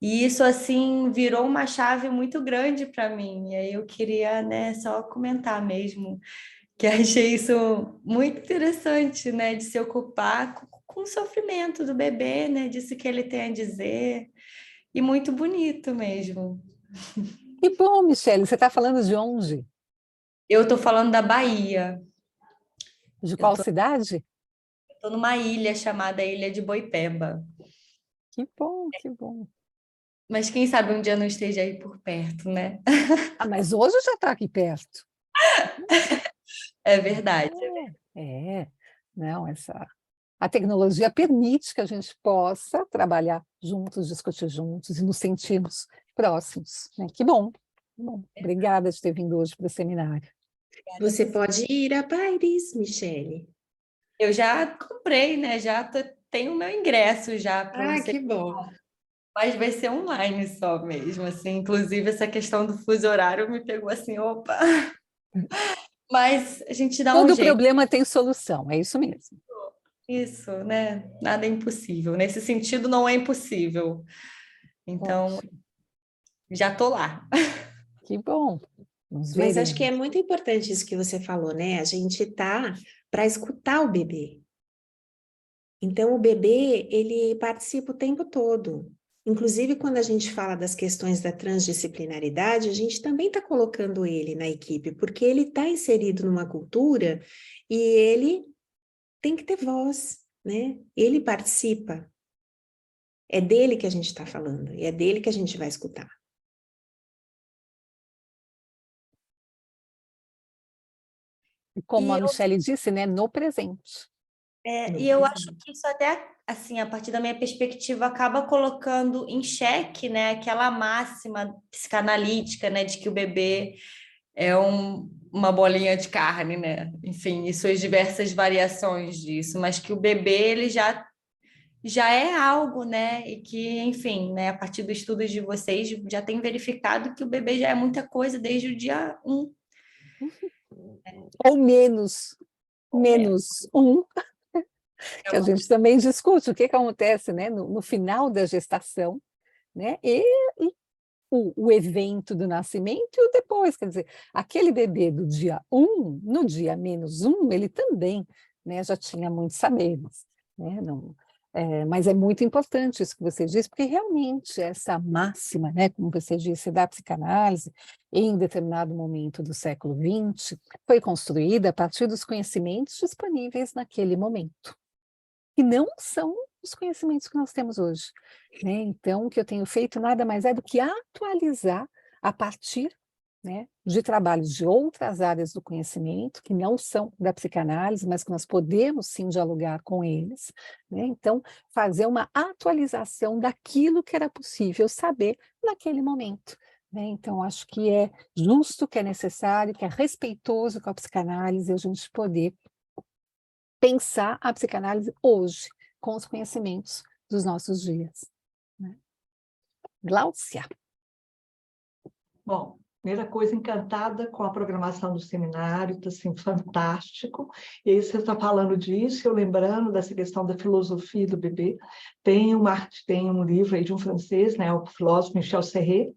E isso, assim, virou uma chave muito grande para mim. E aí eu queria, né, só comentar mesmo, que achei isso muito interessante, né, de se ocupar com o sofrimento do bebê, né, disso que ele tem a dizer. E muito bonito mesmo. Que bom, Michele, você está falando de onde? Eu estou falando da Bahia. De Eu qual cidade? estou numa ilha chamada Ilha de Boipeba. Que bom, que bom. Mas quem sabe um dia não esteja aí por perto, né? Ah, mas hoje já está aqui perto. É verdade. É, não, a tecnologia permite que a gente possa trabalhar juntos, discutir juntos e nos sentirmos próximos, né? Que bom, que bom. Obrigada de ter vindo hoje para o seminário. Você pode ir a Paris, Michele. Eu já comprei, né? Tenho o meu ingresso já para Ah, você, que bom. mas vai ser online só mesmo, assim. Inclusive, essa questão do fuso horário me pegou assim, opa. Mas a gente dá um Todo jeito. problema tem solução, é isso mesmo. Isso, né? Nada é impossível. Nesse sentido, não é impossível. Então, Ótimo, já tô lá. que bom. Nos Mas acho que é veremos. muito importante isso que você falou, né? A gente tá para escutar o bebê. Então, o bebê, ele participa o tempo todo. Inclusive, quando a gente fala das questões da transdisciplinaridade, a gente também está colocando ele na equipe, porque ele está inserido numa cultura e ele tem que ter voz, né? Ele participa. É dele que a gente está falando e é dele que a gente vai escutar. E como E a Michele disse, né, no presente. E eu acho que isso até, assim, a partir da minha perspectiva, acaba colocando em xeque, né, aquela máxima psicanalítica, né, de que o bebê é uma bolinha de carne, né? Enfim, e suas diversas variações disso, mas que o bebê, ele já é algo, né? E que, enfim, né, a partir dos estudos de vocês, já tem verificado que o bebê já é muita coisa desde o dia 1. Ou menos, Ou menos. menos um, que a gente também discute o que acontece, né, no final da gestação, né, e o evento do nascimento e o depois, quer dizer, aquele bebê do dia 1, no dia -1, ele também, né, já tinha muitos saberes, né, não, mas é muito importante isso que você disse, porque realmente essa máxima, né, como você disse, da psicanálise, em determinado momento do século XX, foi construída a partir dos conhecimentos disponíveis naquele momento, que não são os conhecimentos que nós temos hoje, né? Então, o que eu tenho feito nada mais é do que atualizar a partir né, de trabalhos de outras áreas do conhecimento, que não são da psicanálise, mas que nós podemos sim dialogar com eles, né? Então, fazer uma atualização daquilo que era possível saber naquele momento, né? Então, acho que é justo, que é necessário, que é respeitoso com a psicanálise, a gente poder pensar a psicanálise hoje, com os conhecimentos dos nossos dias, né? Gláucia. Bom, primeira coisa, encantada com a programação do seminário, está assim, fantástico. E aí você está falando disso, eu lembrando dessa questão da filosofia do bebê. Tem um livro aí de um francês, né, o filósofo Michel Serret,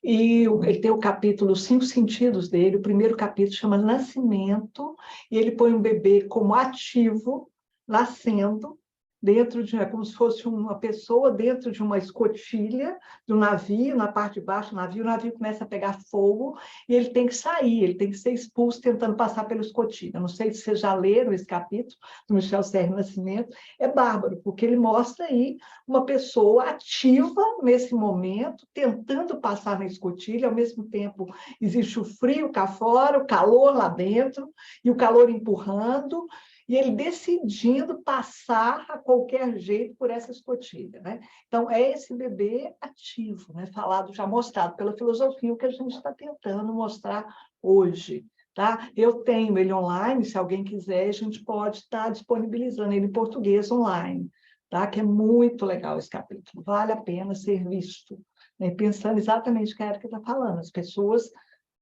e ele tem o capítulo, os 5 sentidos dele. O primeiro capítulo chama Nascimento, e ele põe um bebê como ativo, nascendo, dentro de, é como se fosse uma pessoa dentro de uma escotilha do navio, na parte de baixo do navio, o navio começa a pegar fogo e ele tem que sair, ele tem que ser expulso tentando passar pela escotilha. Não sei se vocês já leram esse capítulo do Michel Serret Nascimento, é bárbaro, porque ele mostra aí uma pessoa ativa nesse momento, tentando passar na escotilha, ao mesmo tempo existe o frio cá fora, o calor lá dentro, e o calor empurrando, e ele decidindo passar a qualquer jeito por essa escotilha, né? Então, é esse bebê ativo, né? Falado, já mostrado pela filosofia, o que a gente está tentando mostrar hoje, tá? Eu tenho ele online, se alguém quiser, a gente pode estar disponibilizando ele em português online, tá? Que é muito legal esse capítulo, vale a pena ser visto, né? Pensando exatamente o que a Érica está falando, as pessoas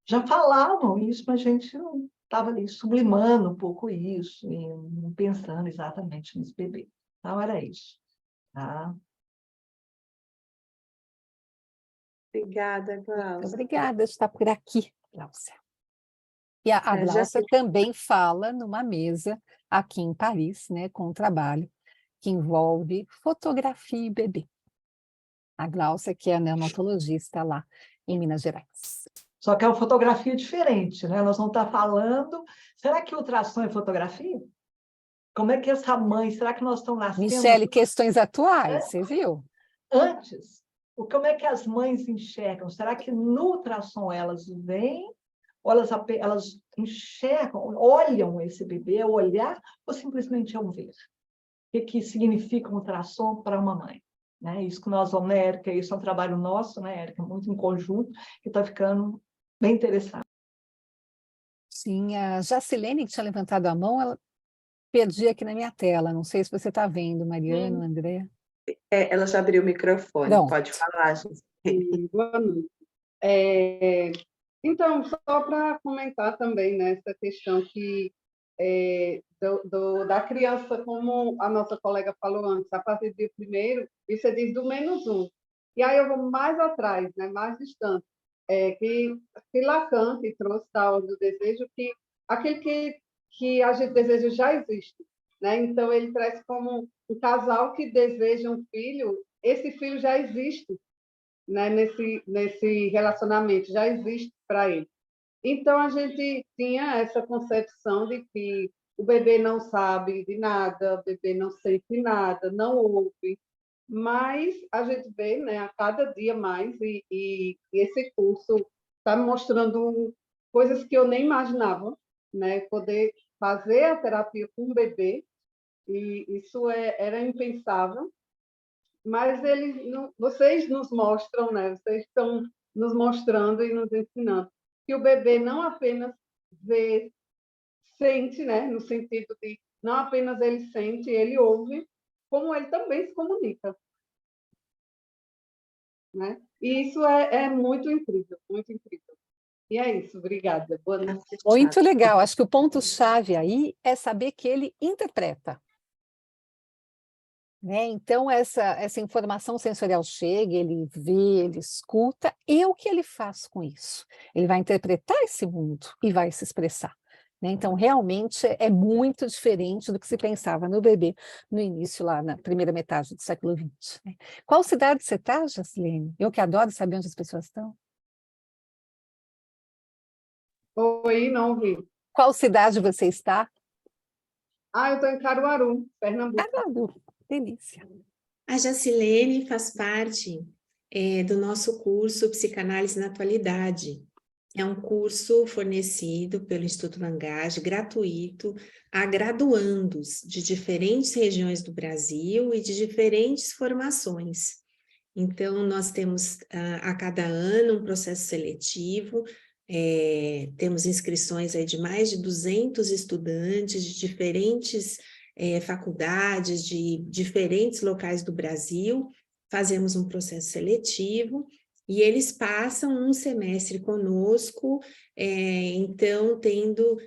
já falavam isso, mas a gente não estava ali sublimando um pouco isso, e não pensando exatamente nesse bebê. Então, era isso. Tá? Obrigada, Muito Gláucia. obrigada por estar por aqui, Gláucia. E a Já Gláucia sei. também fala numa mesa aqui em Paris, né, com um trabalho que envolve fotografia e bebê. A Gláucia, que é neonatologista lá em Minas Gerais. Só que é uma fotografia diferente, né? Nós vamos estar falando... Será que ultrassom é fotografia? Como é que essa mãe... Será que nós estamos nascendo... Michele, questões atuais, você viu? Antes, como é que as mães enxergam? Será que no ultrassom elas veem, ou elas enxergam, olham esse bebê, olhar, ou simplesmente é um ver? O que significa um ultrassom para uma mãe? Né? Isso que nós vamos, né, Érica? Isso é um trabalho nosso, né, Érica? Muito em conjunto, que está ficando bem interessante. Sim, a Jacilene, que tinha levantado a mão, ela perdi aqui na minha tela. Não sei se você está vendo, Mariano, André. Ela já abriu o microfone, Pronto. pode falar, gente. Boa noite. Então, só para comentar também nessa questão da criança, como a nossa colega falou antes, a partir do primeiro, e você diz do -1. E aí eu vou mais atrás, né, mais distante, que Lacan que trouxe da ordem do desejo, que aquele que a gente deseja já existe, né? Então, ele traz como um casal que deseja um filho, esse filho já existe, né, nesse relacionamento, já existe para ele. Então, a gente tinha essa concepção de que o bebê não sabe de nada, o bebê não sente nada, não ouve, mas a gente vê, né, a cada dia mais, e esse curso está me mostrando coisas que eu nem imaginava, né, poder fazer a terapia com um bebê, e isso era impensável, mas vocês nos mostram, né? Vocês estão nos mostrando e nos ensinando que o bebê não apenas vê, sente, né? No sentido de não apenas ele sente, ele ouve, como ele também se comunica, né? E isso é muito incrível, muito incrível. E é isso, obrigada. Boa noite. Muito legal. Acho que o ponto-chave aí é saber que ele interpreta. Né? Então, essa informação sensorial chega, ele vê, ele escuta, e o que ele faz com isso? Ele vai interpretar esse mundo e vai se expressar. Né? Então, realmente, é muito diferente do que se pensava no bebê no início, lá na primeira metade do século XX. Né? Qual cidade você está, Jacilene? Eu que adoro saber onde as pessoas estão. Oi, não vi. Qual cidade você está? Eu estou em Caruaru, Pernambuco. Caruaru, delícia. A Jacilene faz parte do nosso curso Psicanálise na Atualidade. É um curso fornecido pelo Instituto Langage, gratuito, a graduandos de diferentes regiões do Brasil e de diferentes formações. Então, nós temos a cada ano um processo seletivo, temos inscrições aí de mais de 200 estudantes de diferentes faculdades, de diferentes locais do Brasil, fazemos um processo seletivo, e eles passam um semestre conosco, então, tendo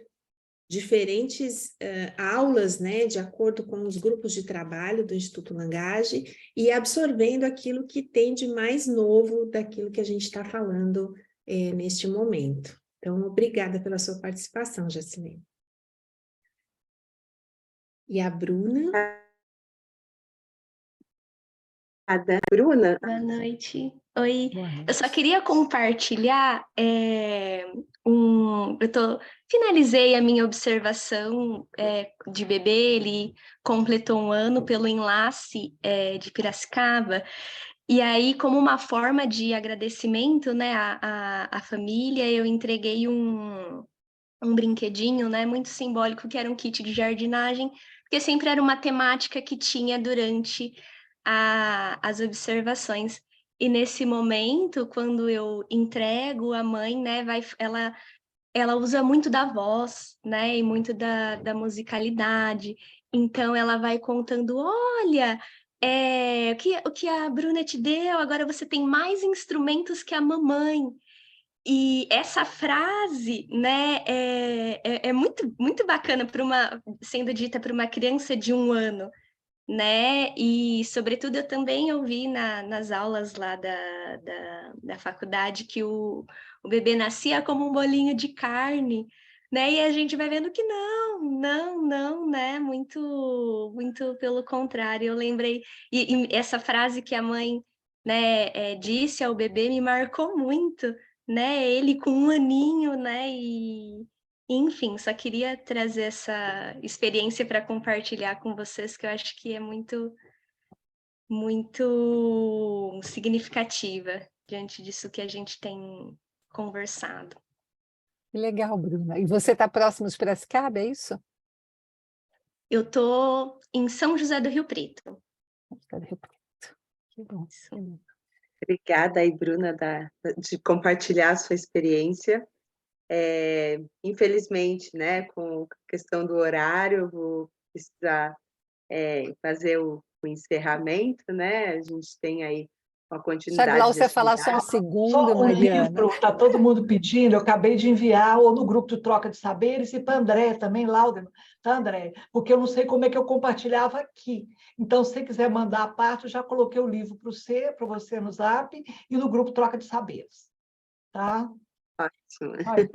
diferentes aulas, né, de acordo com os grupos de trabalho do Instituto Langage, e absorvendo aquilo que tem de mais novo daquilo que a gente está falando neste momento. Então, obrigada pela sua participação, Jacilene. E a Bruna? Bruna? Boa noite. Oi, Boa eu só noite. queria compartilhar finalizei a minha observação de bebê, ele completou 1 ano pelo Enlace de Piracicaba, e aí, como uma forma de agradecimento, né, à família, eu entreguei um brinquedinho, né, muito simbólico, que era um kit de jardinagem, porque sempre era uma temática que tinha durante as observações. E nesse momento, quando eu entrego, a mãe, né, ela usa muito da voz, né, e muito da musicalidade. Então, ela vai contando, olha, o que a Bruna te deu, agora você tem mais instrumentos que a mamãe. E essa frase, né, é muito, muito bacana sendo dita para uma criança de 1 ano, né? E, sobretudo, eu também ouvi nas aulas lá da faculdade que o bebê nascia como um bolinho de carne, né? E a gente vai vendo que não, né? Muito, muito pelo contrário. Eu lembrei, e essa frase que a mãe, né, disse ao bebê me marcou muito, né? Ele com 1 aninho, né? Enfim, só queria trazer essa experiência para compartilhar com vocês, que eu acho que é muito, muito significativa diante disso que a gente tem conversado. Que legal, Bruna. E você está próximo de Piracicaba, é isso? Eu estou em São José do Rio Preto. Está do Rio Preto. Que bom. Que bom. Obrigada aí, Bruna, de compartilhar a sua experiência. Infelizmente, né, com a questão do horário, eu vou precisar fazer o encerramento, né? A gente tem aí uma Deixa a continuidade de Gláucia falar só um atividades. segundo, Só o Mariana. livro, está todo mundo pedindo, eu acabei de enviar, ou no grupo de troca de saberes, e para a André também, Lauder, tá, André? Porque eu não sei como é que eu compartilhava aqui. Então, se você quiser mandar a parte, eu já coloquei o livro para você no Zap e no grupo Troca de Saberes. Tá? Ótimo. Vai.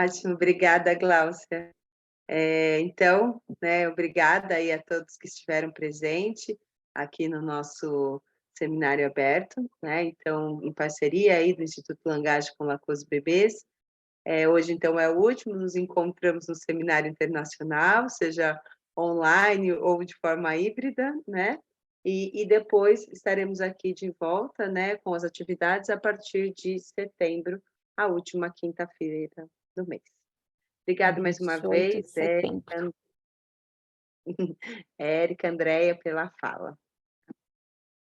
Ótimo, obrigada, Gláucia. Então, né, obrigada aí a todos que estiveram presentes aqui no nosso seminário aberto, né? Então, em parceria aí do Instituto Langage com Lacose Bebês. Hoje, então, é o último, nos encontramos no seminário internacional, seja online ou de forma híbrida, né? E depois estaremos aqui de volta, né, com as atividades a partir de setembro, a última quinta-feira do mês. Obrigada mais uma 28 de vez, setembro. Érica, Andréia, pela fala.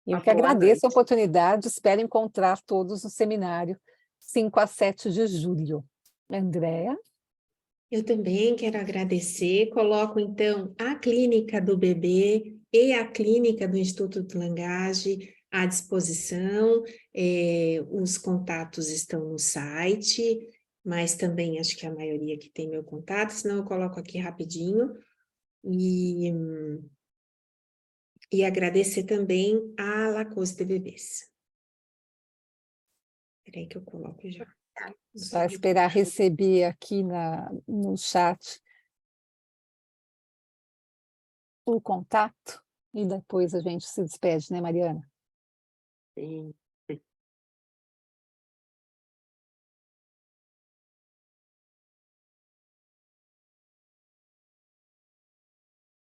Eu Uma que boa agradeço a noite. oportunidade, espero encontrar todos no seminário 5 a 7 de julho. Andréa? Eu também quero agradecer, coloco então a clínica do bebê e a clínica do Instituto do Langage à disposição, os contatos estão no site, mas também acho que a maioria que tem meu contato, senão eu coloco aqui rapidinho, e agradecer também a Lacose de Bebês. Espera aí que eu coloco já. Só esperar receber aqui no chat o contato e depois a gente se despede, né, Mariana? Sim. Dá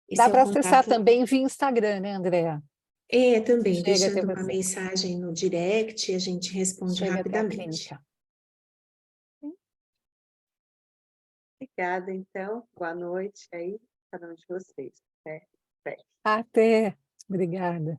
Esse é o para acessar contato. também via Instagram, né, Andréa? Também, Chega até deixando uma você. mensagem no direct, a gente responde Chega até a rapidamente. clínica. Obrigada, então. Boa noite aí, cada um de vocês. Até. Obrigada.